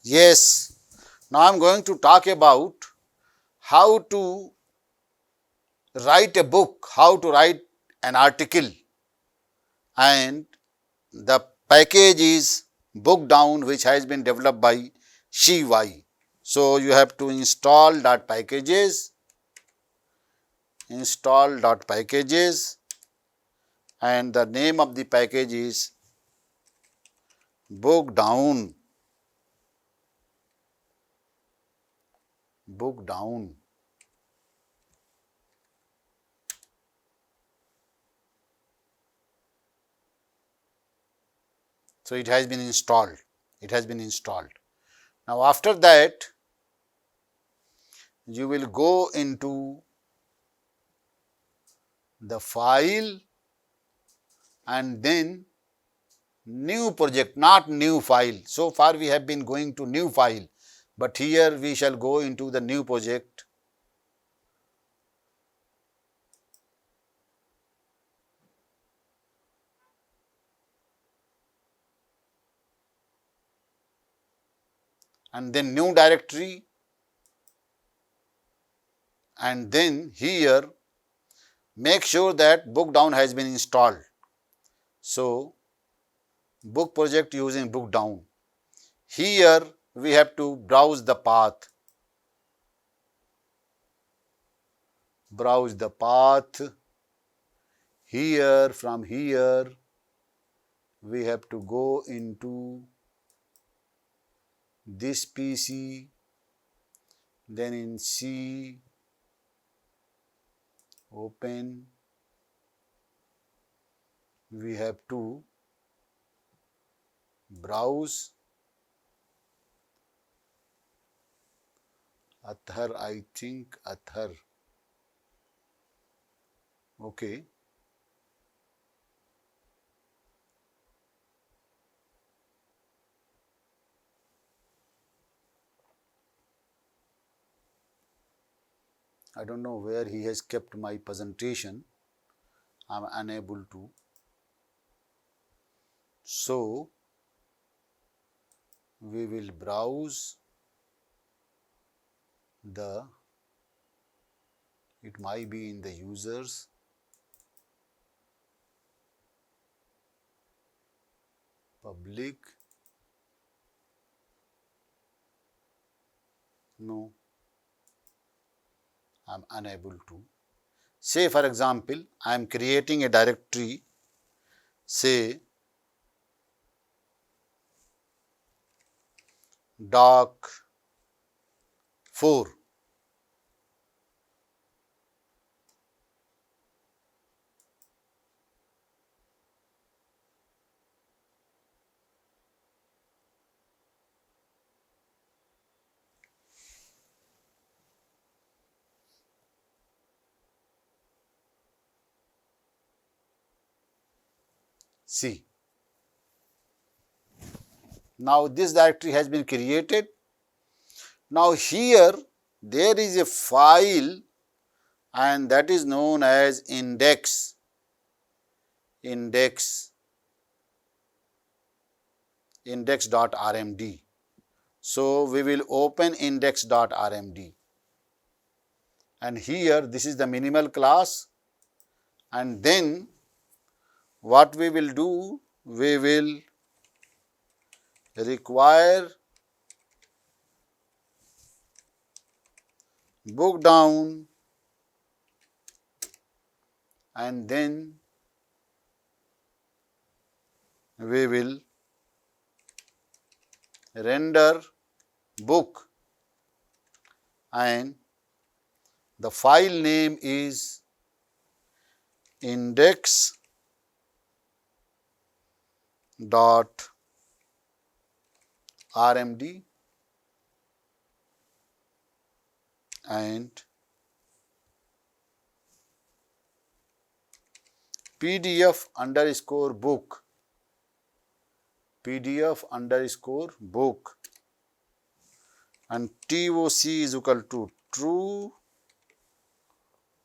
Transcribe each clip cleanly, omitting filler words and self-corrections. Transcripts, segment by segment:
Yes, now I am going to talk about how to write a book, how to write an article, and the package is bookdown, which has been developed by CY. So, you have to install dot packages, and the name of the package is bookdown. So, it has been installed. Now, after that, you will go into the file and then new project, not new file. So far we have been going to new file, but here we shall go into the new project. And then new directory, and then here make sure that bookdown has been installed. So, book project using bookdown. Here we have to browse the path. Here, from here we have to go into this PC, then in C, open, we have to browse Athar, I think Athar. Okay. I don't know where he has kept my presentation. I am unable to. So, we will browse it might be in the users, public, no, I am unable to. Say for example, I am creating a directory, say doc 4. See, now this directory has been created. Now here there is a file and that is known as index.rmd. So, we will open index.rmd, and here this is the minimal class, and then what we will do, we will require bookdown, and then we will render book, and the file name is index.rmd and pdf underscore book and TOC is equal to true,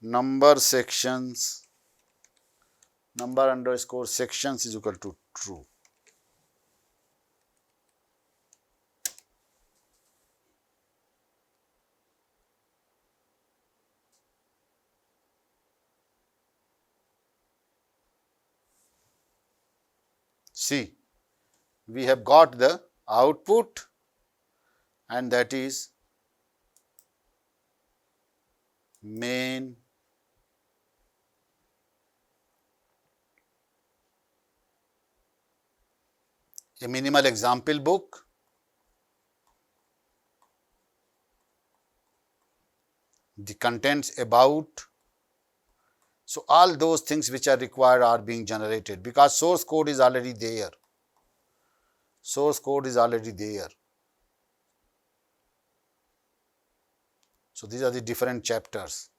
number underscore sections is equal to true. See, we have got the output, and that is main a minimal example book, the contents about. So, all those things which are required are being generated because source code is already there. Source code is already there. So, these are the different chapters.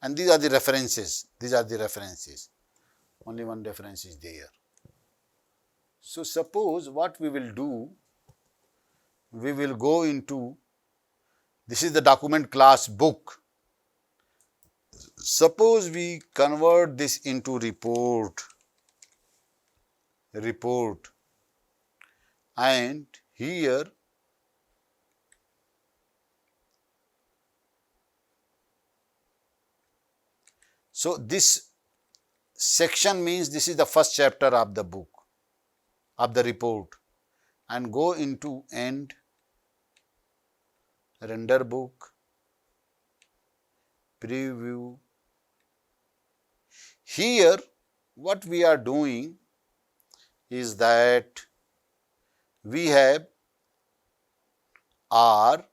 And these are the references. These are the references. Only one reference is there. So, suppose what we will do, we will go into, this is the document class book. Suppose we convert this into report, and here so this section means this is the first chapter of the book, of the report, and go into end, render book, preview. Here what we are doing is that we have R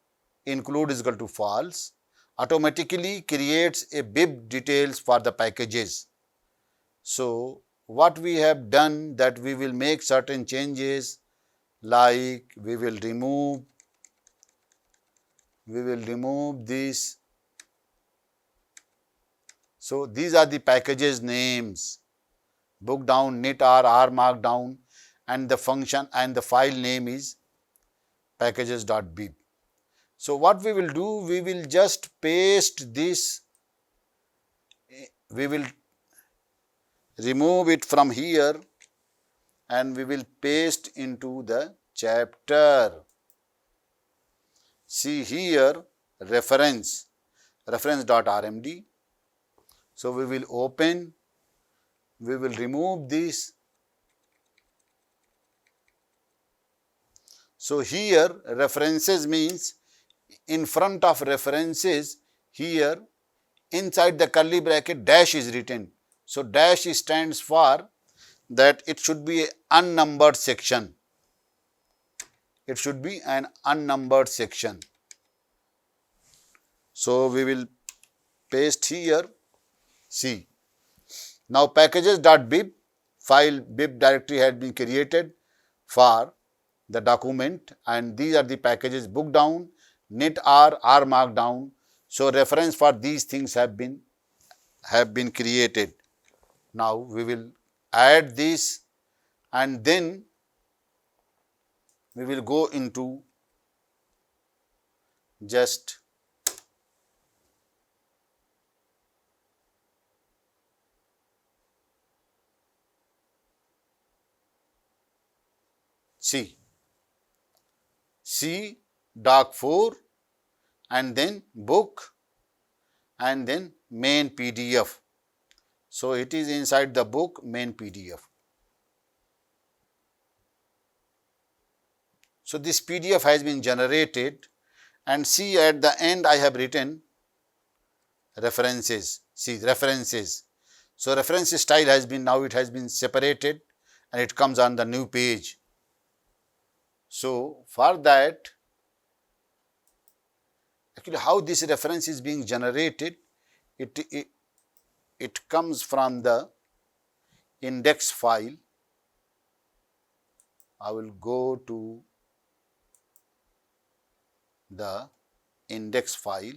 include is equal to false, automatically creates a bib details for the packages. So, what we have done that we will make certain changes, like we will remove this. So, these are the packages names, bookdown, knit.r, r markdown, and the function and the file name is packages.bib. So, what we will do, we will just paste this, we will remove it from here and we will paste into the chapter. See here reference.rmd. So, we will open, we will remove this. So, here references means in front of references, here inside the curly bracket dash is written. So, dash stands for that it should be an unnumbered section. It should be an unnumbered section. So, we will paste here. See, now packages.bib file bib directory has been created for the document, and these are the packages bookdown, knit.r, r markdown. So, reference for these things have been created. Now, we will add this and then we will go into just C doc 4 and then book and then main PDF. So, it is inside the book main PDF. So, this PDF has been generated, and see at the end I have written references. See references. So, reference style has been, now it has been separated and it comes on the new page. So, for that, actually how this reference is being generated, it comes from the index file. I will go to the index file,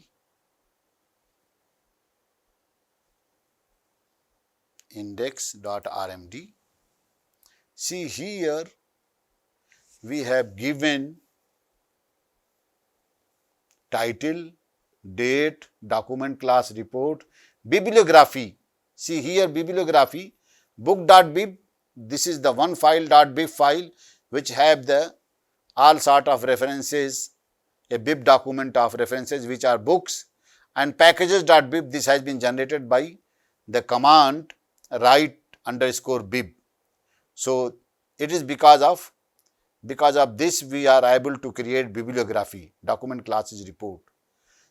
index.rmd. See here we have given title, date, document class report, bibliography. See here bibliography, book.bib, this is the one file .bib file which have the all sort of references a bib document of references which are books, and packages.bib, this has been generated by the command write underscore bib. So, it is because of this we are able to create bibliography, document class is report.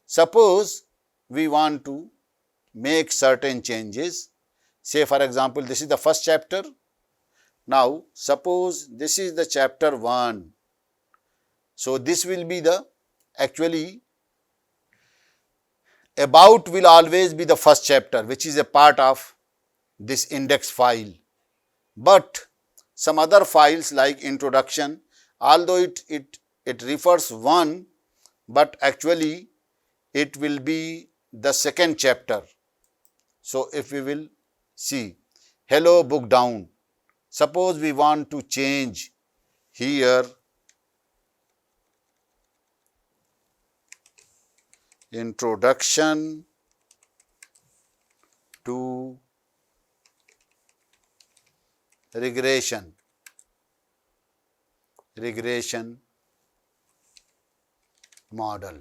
Suppose we want to make certain changes, say for example, this is the first chapter. Now, suppose this is the chapter 1. So, this will be the actually about will always be the first chapter, which is a part of this index file. But some other files like introduction, although it refers 1, but actually it will be the second chapter. So, if we will see hello book down, suppose we want to change here introduction to regression model,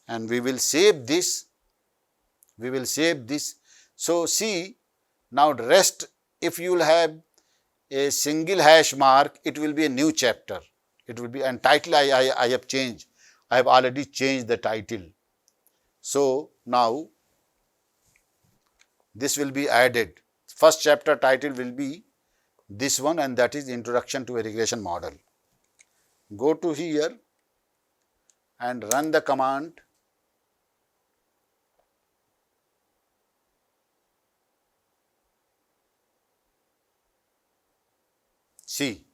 and we will save this. So, see now rest, if you will have a single hash mark, it will be a new chapter, it will be, and title I have changed, I have already changed the title. So, now this will be added, first chapter title will be this one, and that is introduction to a regression model. Go to here and run the command. See,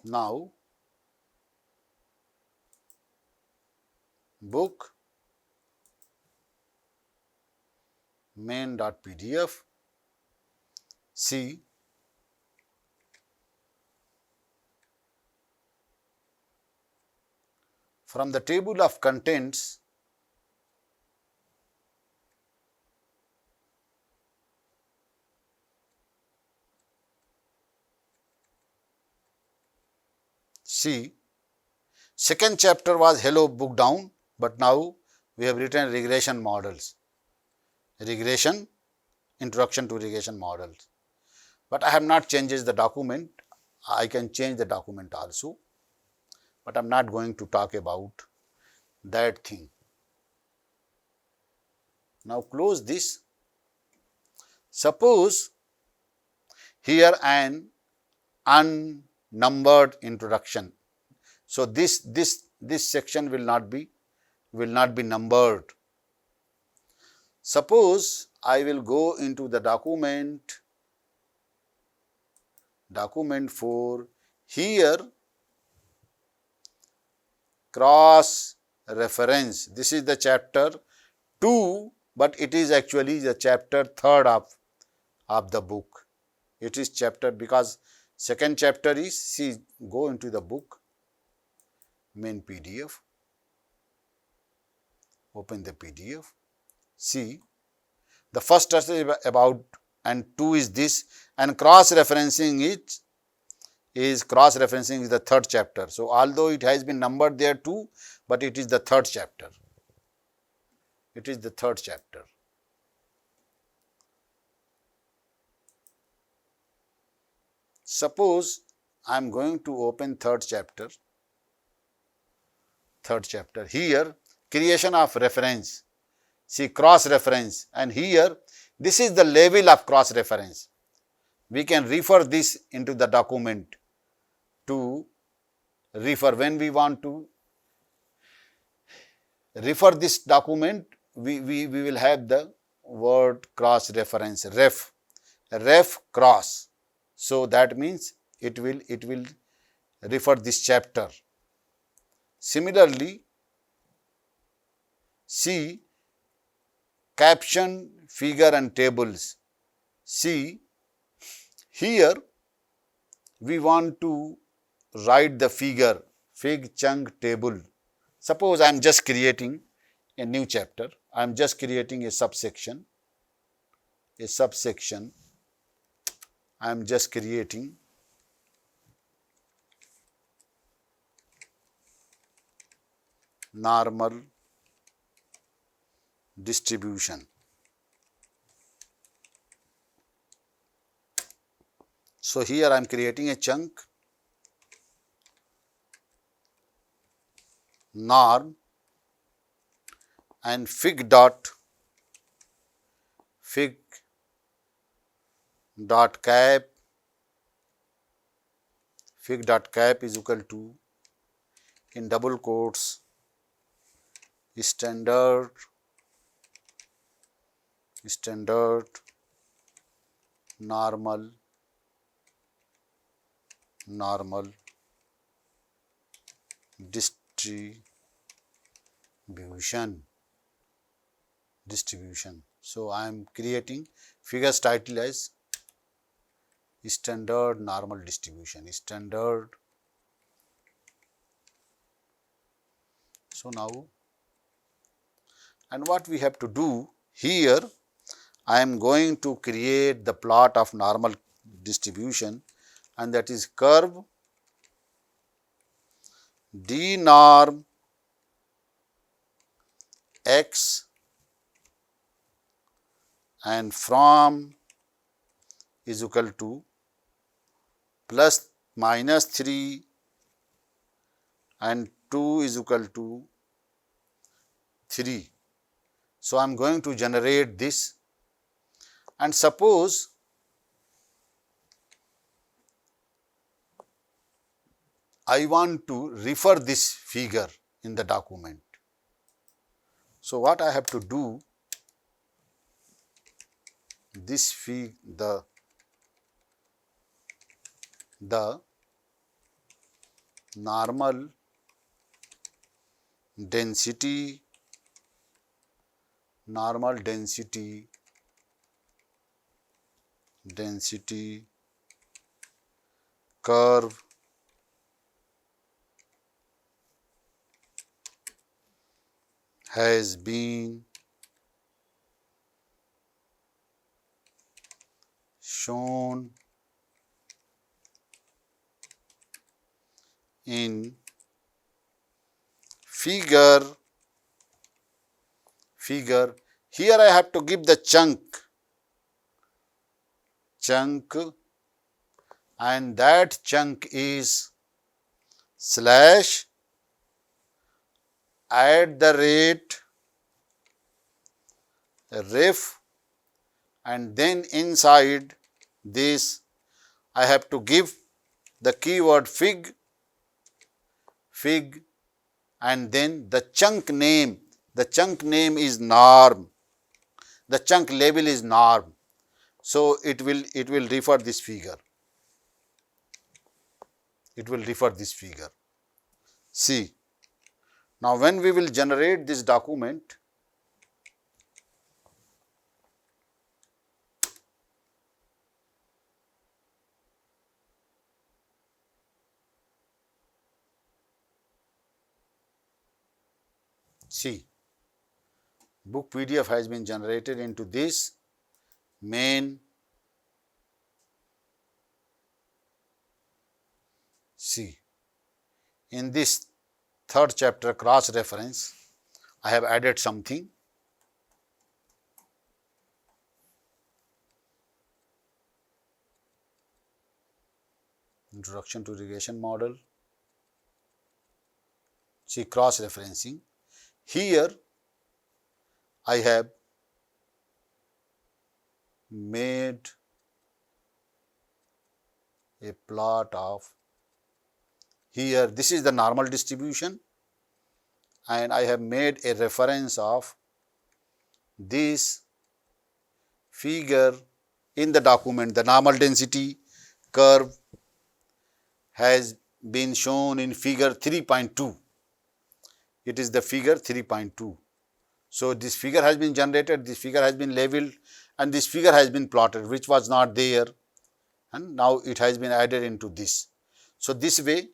now book main.pdf, see from the table of contents, see second chapter was hello book down, but now we have written regression models, introduction to regression models, but I have not changed the document. I can change the document also, but I am not going to talk about that thing. Now, close this. Suppose here an unnumbered introduction. So, this section will not be numbered. Suppose I will go into the document 4, here cross reference, this is the chapter 2, but it is actually the chapter 3rd of the book. It is chapter, because second chapter is, see, go into the book main PDF, open the PDF, see the first is about and 2 is this, and cross referencing is the 3rd chapter. So, although it has been numbered there 2, but it is the 3rd chapter. It is the 3rd chapter. Suppose I am going to open 3rd chapter. Here creation of reference, see cross reference, and here this is the level of cross reference. We can refer this into the document to refer. When we want to refer this document, we will have the word cross reference, ref cross. So, that means it will refer this chapter. Similarly, see caption, figure and tables. See, here we want to write the figure, fig chunk table. Suppose I am just creating a new chapter, I am just creating a subsection, I am just creating normal distribution. So here I am creating a chunk, norm, and fig dot cap is equal to, in double quotes, standard normal distribution. So I am creating figure's title as standard normal distribution, standard. So now, and what we have to do here, I am going to create the plot of normal distribution, and that is curve d norm x and from is equal to plus minus 3 and 2 is equal to 3. So I am going to generate this, and suppose I want to refer this figure in the document. So what I have to do, this the normal density curve has been shown in figure. Here I have to give the chunk, and that chunk is slash @ ref, and then inside this I have to give the keyword fig, and then the chunk name. The chunk name is norm. The chunk label is norm. So it will refer this figure. See, now when we will generate this document, see, book PDF has been generated into this main. See, in this third chapter cross reference, I have added something. Introduction to regression model. See, cross referencing. Here I have made a plot of, here this is the normal distribution, and I have made a reference of this figure in the document. The normal density curve has been shown in figure 3.2. It is the figure 3.2. So this figure has been generated, this figure has been labeled, and this figure has been plotted, which was not there, and now it has been added into this. So this way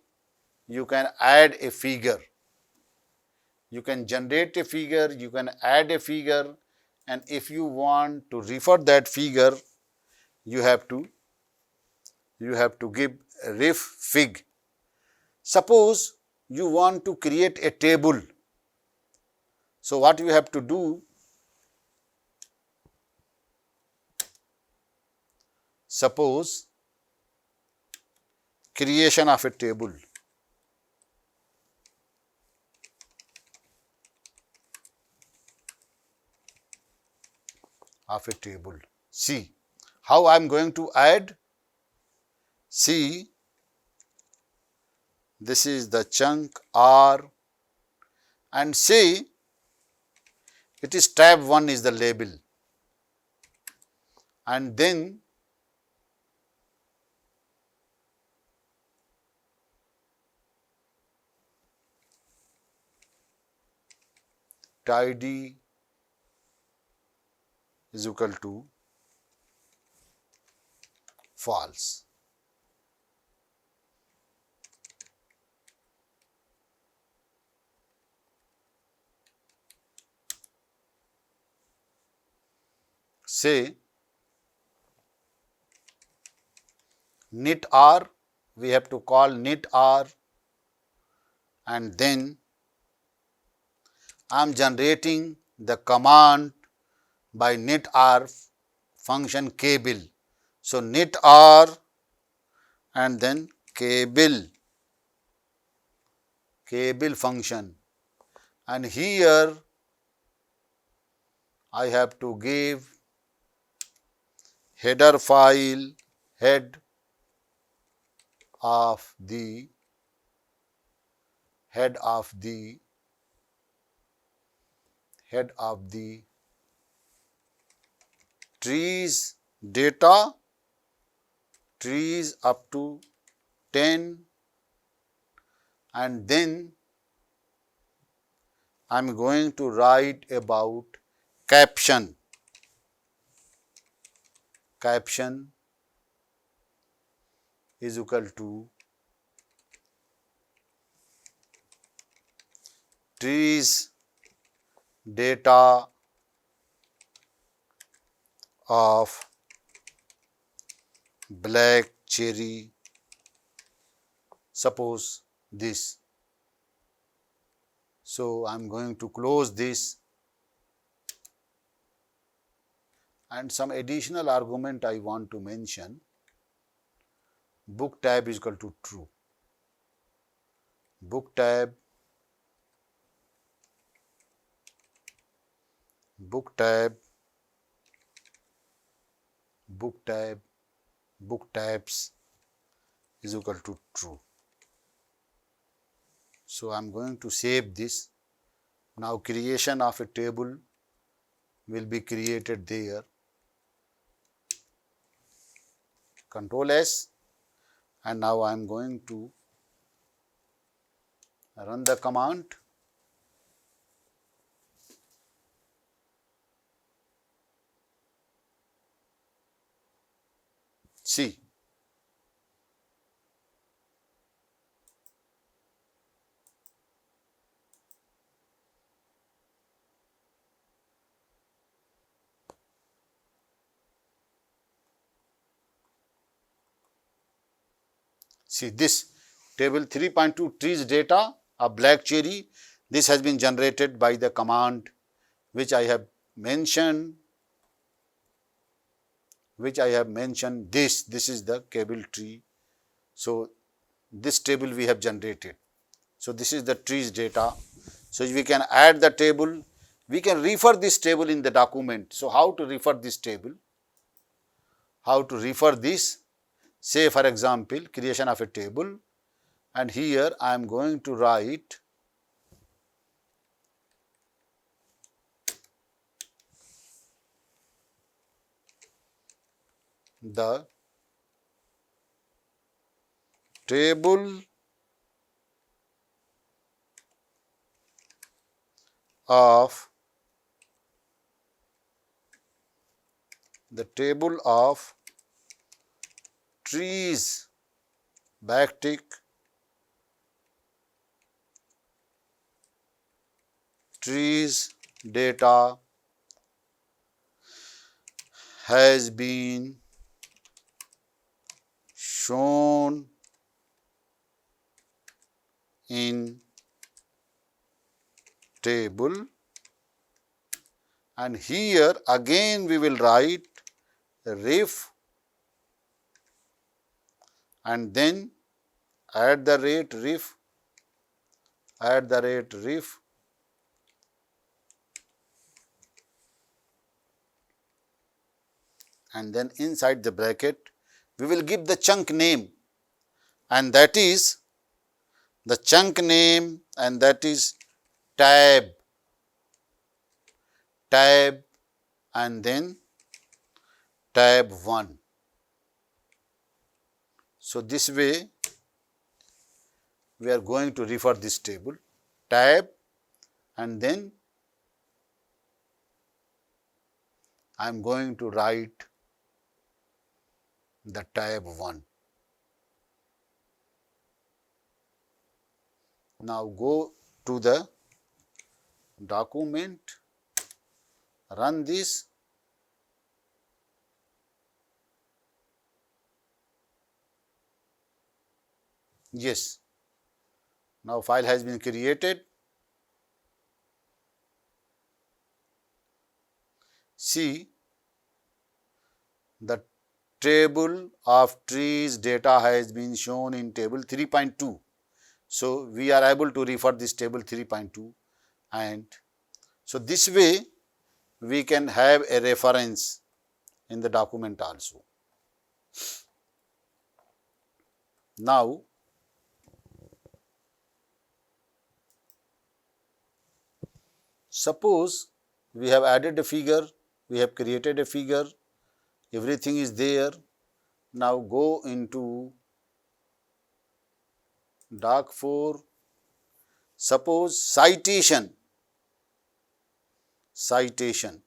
you can add a figure, you can generate a figure, you can add a figure, and if you want to refer that figure, you have to give ref fig. Suppose you want to create a table So, what you have to do, suppose creation of a table. See how I am going to add. See, this is the chunk R, and say it is tab 1 is the label, and then tidy is equal to false. Say knit R, we have to call knit R, and then I am generating the command by knit R function cable. So, knit R and then cable function, and here I have to give header file, head of the trees data, trees up to 10, and then I am going to write about caption. Caption is equal to trees data of black cherry, suppose this. So, I am going to close this, and some additional argument I want to mention. Book tab is equal to true. Book tabs is equal to true. So, I am going to save this. Now, creation of a table will be created there. Control S, and now I am going to run the command. See, this table 3.2 trees data of black cherry, this has been generated by the command which I have mentioned. This is the cable tree. So, this table we have generated. So, this is the trees data. So, we can add the table, we can refer this table in the document. So, how to refer this table? Say for example, creation of a table, and here I am going to write the table of trees backtick trees data has been shown in table and here again we will write ref and then at the rate ref, at the rate ref, and then inside the bracket we will give the chunk name, and that is the chunk name, and that is tab, tab, and then tab 1. So, this way we are going to refer this table tab, and then I am going to write the tab 1. Now, go to the document, run this, yes, now file has been created. See, the table of trees data has been shown in table 3.2. So, we are able to refer this table 3.2, and so this way we can have a reference in the document also. Now, suppose we have added a figure, we have created a figure, everything is there. Now, go into doc 4, suppose citation, citation.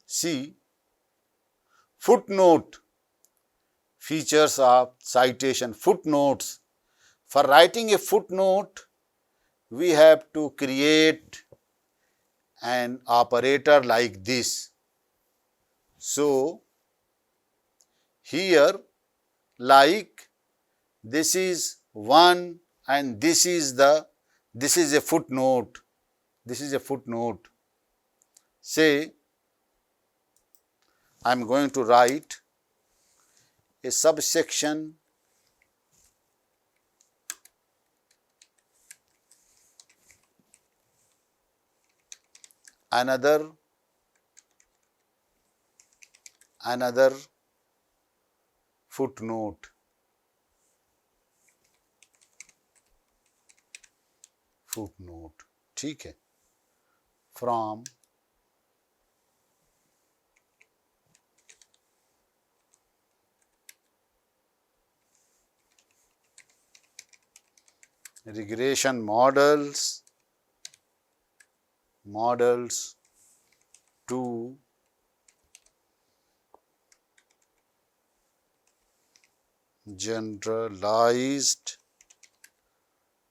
See, footnote, features of citation, footnotes. For writing a footnote, we have to create an operator like this. So, here like this is 1 and this is a footnote, this is a footnote. Say I am going to write a subsection another footnote, footnote, ठीक है, from regression models to generalized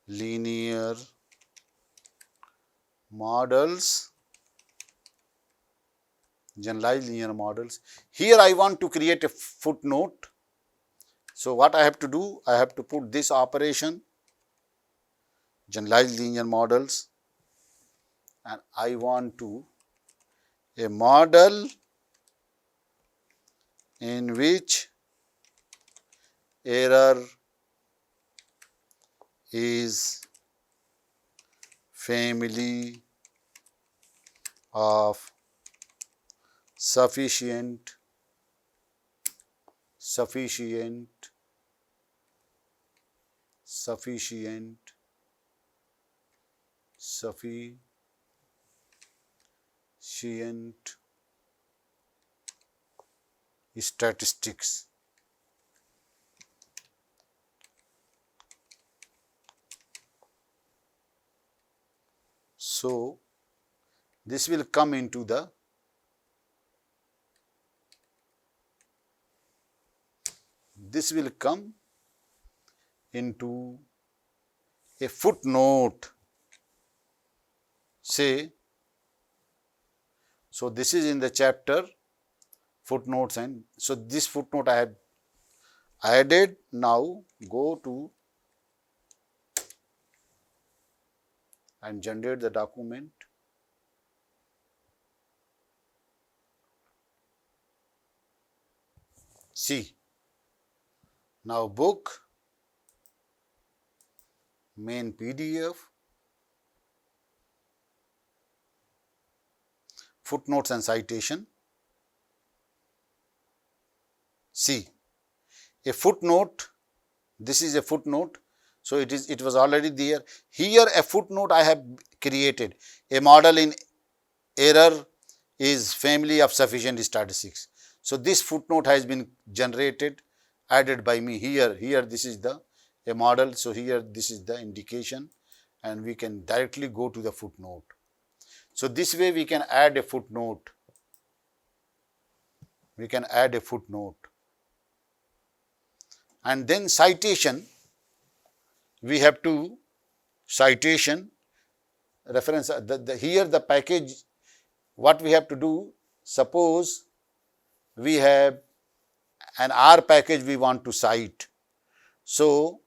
linear models, Here I want to create a footnote. So, what I have to do? I have to put this operation, generalized linear models, and I want to a model in which error is family of sufficient statistics. So, this will come into the a footnote. Say, so this is in the chapter footnotes, and so this footnote I have added. Now, go to and generate the document. See, now book, main PDF, footnotes and citation. See, a footnote, this is a footnote. So, it was already there. Here a footnote I have created. A model in error is family of sufficient statistics. So, this footnote has been generated, added by me here. Here this is a model. So, here this is the indication and we can directly go to the footnote. So, this way we can add a footnote. We can add a footnote. And then citation, we have to citation reference here the package, what we have to do, suppose we have an R package we want to cite. So,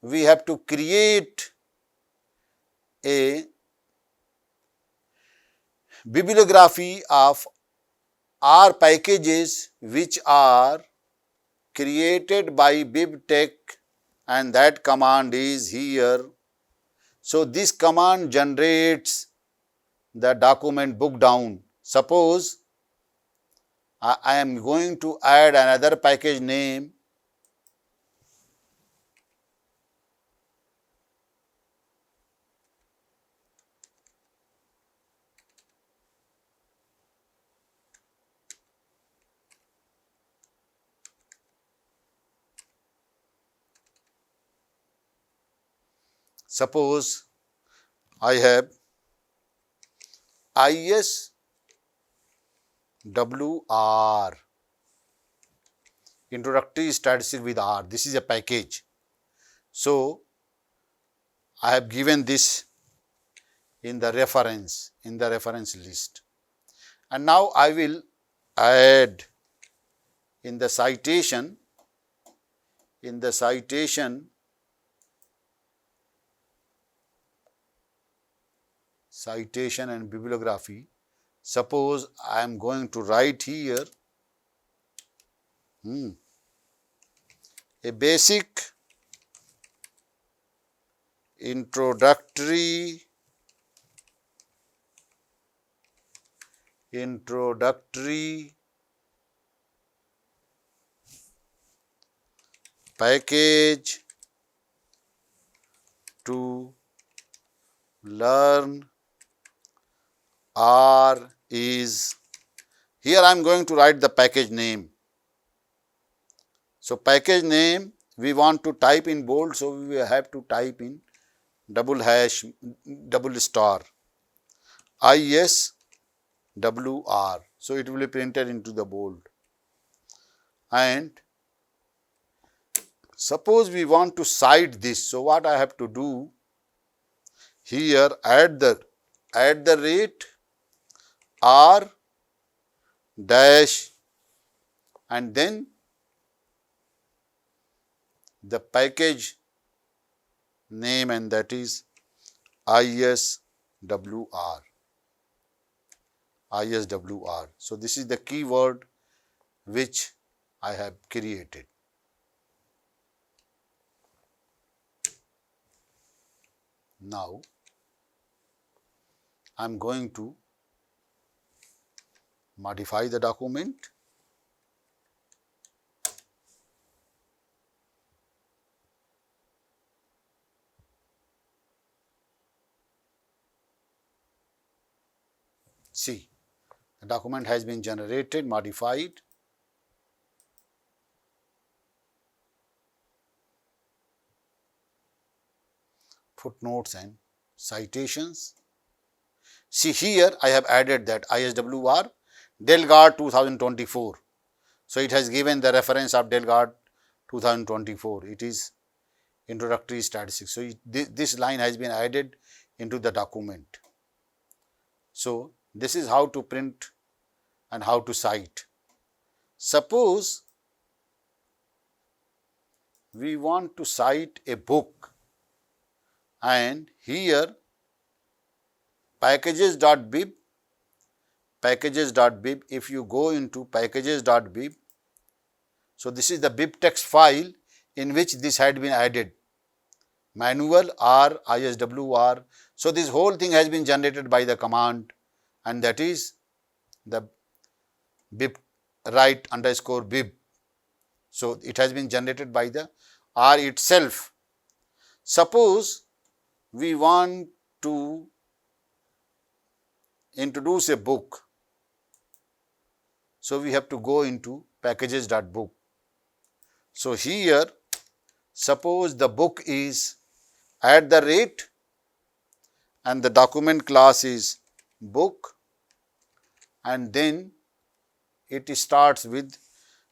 we have to create a bibliography of R packages which are created by BibTeX, and that command is here. So, this command generates the document bookdown. Suppose I am going to add another package name. Suppose I have ISWR, introductory statistics with R. This is a package. So, I have given this in the reference list, and now I will add in the citation and bibliography. Suppose I am going to write here a basic introductory package to learn R is, here I am going to write the package name. So, package name we want to type in bold, so we will have to type in double star ISWR. So, it will be printed into the bold. And suppose we want to cite this. So, what I have to do here, add the rate R dash and then the package name, and that is ISWR. So, this is the keyword which I have created. Now, I am going to modify the document. See, the document has been generated, modified. Footnotes and citations. See, here I have added that ISWR Delgard 2024. So, it has given the reference of Delgard 2024. It is introductory statistics. So, this line has been added into the document. So, this is how to print and how to cite. Suppose we want to cite a book, and here packages.bib, packages.bib. If you go into packages.bib, so this is the bib text file in which this had been added. Manual R, ISWR. So this whole thing has been generated by the command, and that is the bib write underscore bib. So it has been generated by the R itself. Suppose we want to introduce a book. So we have to go into packages.book. So here, suppose the book is at the rate and the document class is book, and then it starts with,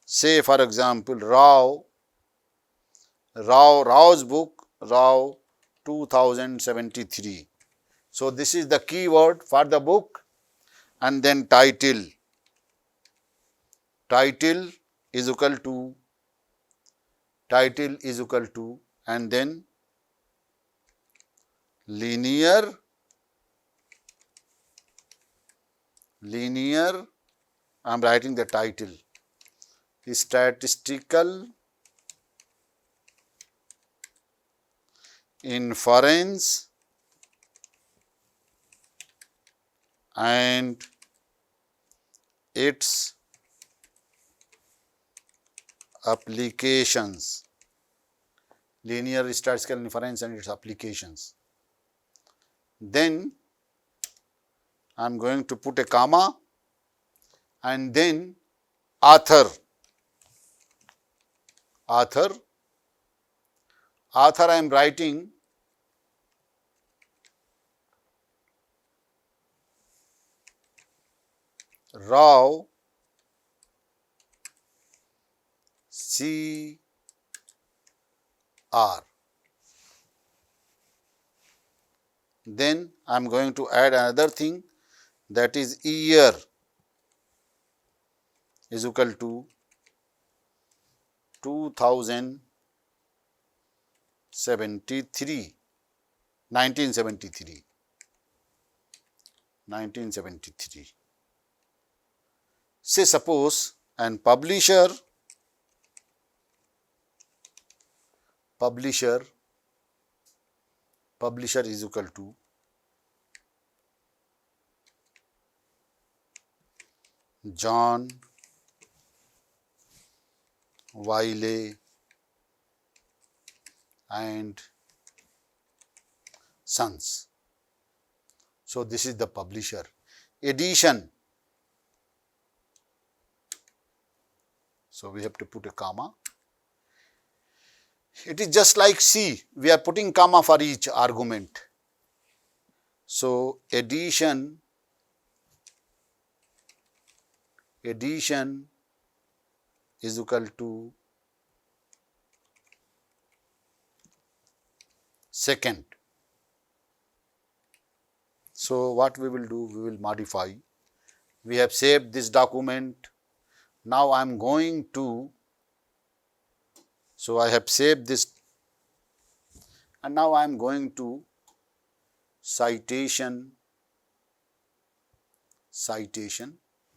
say for example, Rao's book, Rao 2073. So this is the keyword for the book, and then title. Title is equal to, and then linear, I am writing the title, statistical inference and its applications. Linear statistical inference and its applications. Then I am going to put a comma, and then author. Author I am writing Rao CR. Then I am going to add another thing, that is year is equal to 2073, 1973. Say suppose, and publisher is equal to John Wiley and Sons. So this is the publisher. Edition. So we have to put a comma. It is just like C, we are putting comma for each argument. So edition is equal to second. So what we will do, we will modify. We have saved this document. Now I am going to, so I have saved this, and now I am going to citation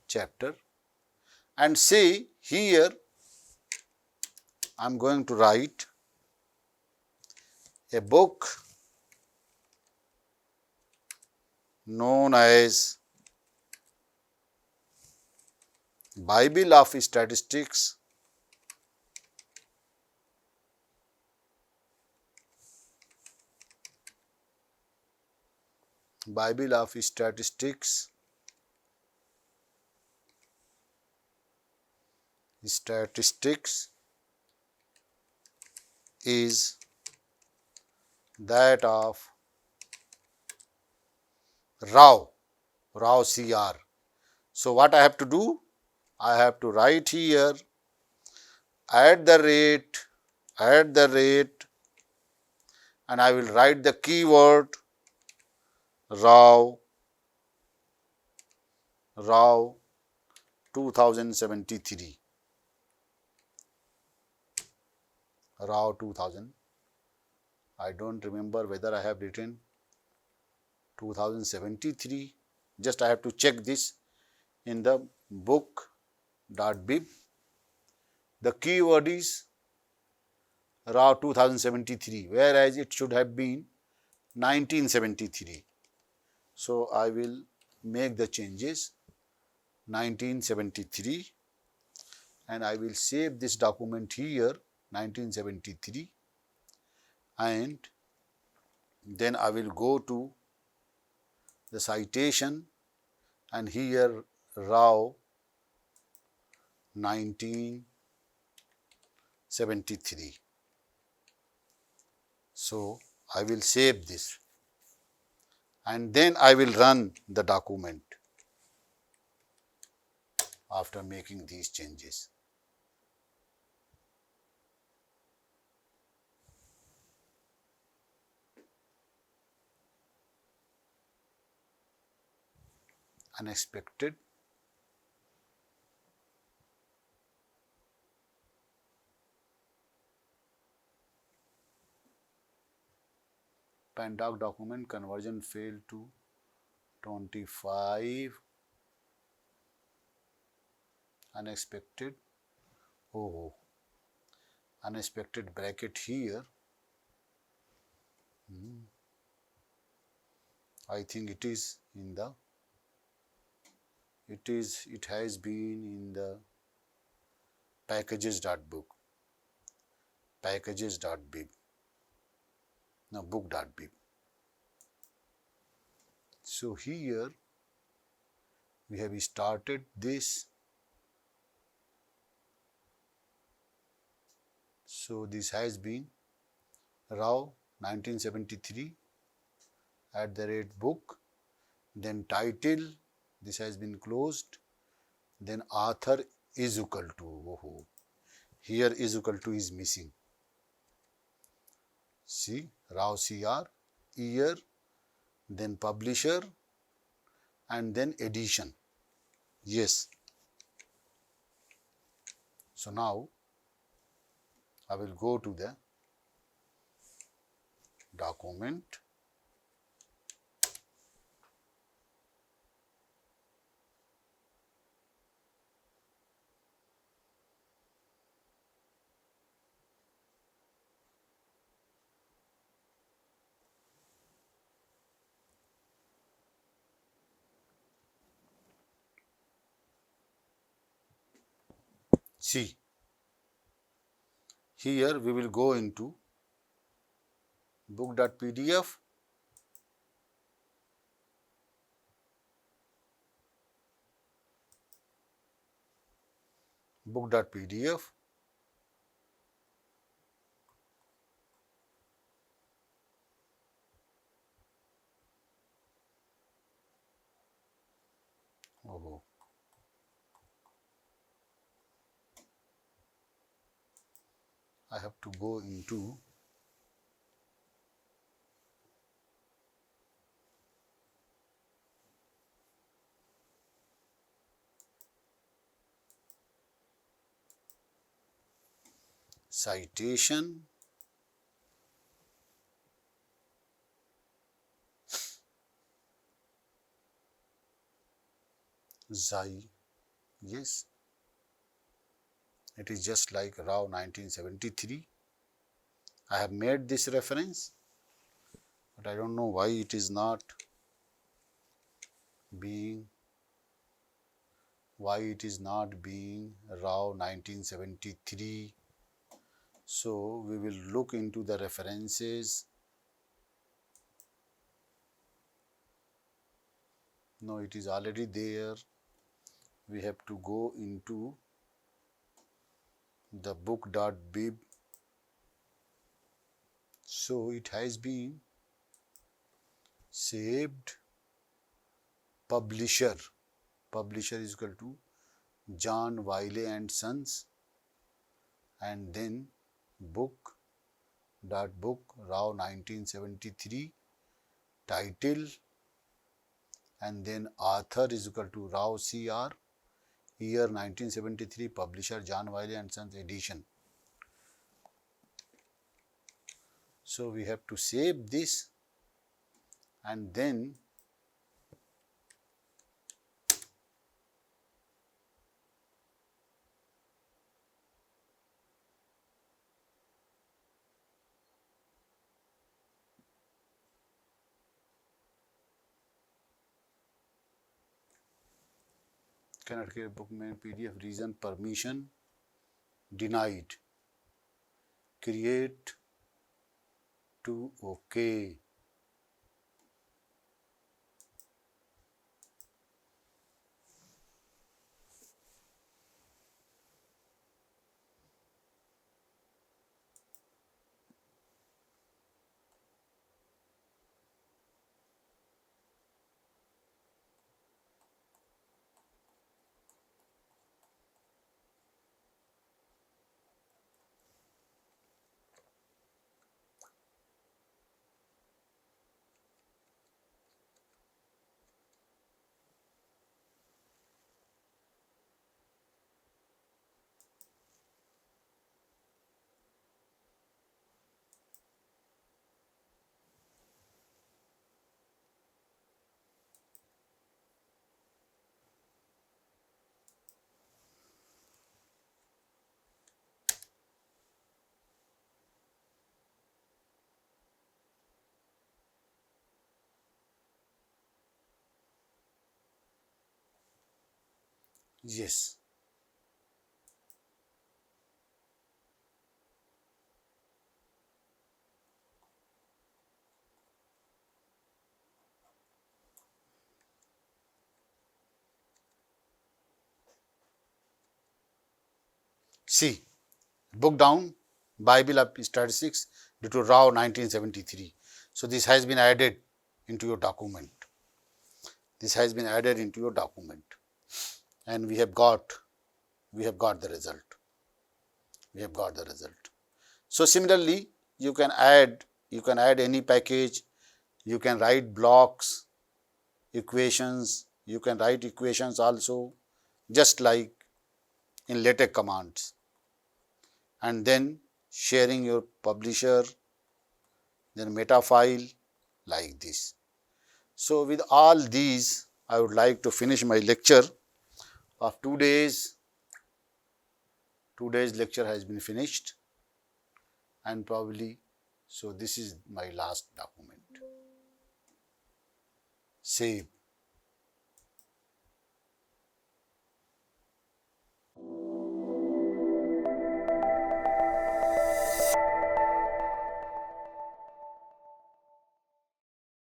chapter, and say here I am going to write a book known as Bible of Statistics, statistics is that of Rao CR. So what I have to do? I have to write here at the rate, and I will write the keyword Rao 2073. Rao 2000. I don't remember whether I have written 2073. Just I have to check this in the book.bib. The keyword is raw 2073, whereas it should have been 1973. So, I will make the changes 1973 and I will save this document here 1973, and then I will go to the citation and here raw 1973. So, I will save this and then I will run the document after making these changes. Unexpected. Pandoc document conversion failed to 25. Unexpected. Oh, unexpected bracket here. I think it is in the, it has been in the packages.book, packages.bib, no, book.bib. So, here we have started this. So, this has been raw 1973 @book, then title, this has been closed, then author is equal to, oh, here is equal to is missing. See, raw CR, year, then publisher and then edition. Yes. So, now I will go to the document. See, here we will go into book.pdf, book.pdf, oh, I have to go into citation, Xi, yes, it is just like raw 1973. I have made this reference, but I don't know why it is not being, raw 1973. So, we will look into the references. No, it is already there. We have to go into the book.bib. So, it has been saved. Publisher, publisher is equal to John Wiley and Sons, and then book.book raw 1973, title, and then author is equal to raw CR, year 1973, publisher John Wiley and Sons, edition. So, we have to save this and then cannot create book main PDF reason permission denied. Create to OK. Yes. See, book down, Bible of Statistics due to Rao 1973. So this has been added into your document. This has been added into your document, and we have got the result. We have got the result. So similarly, you can add any package. You can write blocks, equations. You can write equations also, just like in LaTeX commands, and then sharing your publisher, then meta file like this. So with all these, I would like to finish my lecture of 2 days. 2 days lecture has been finished, and probably, so this is my last document. Save.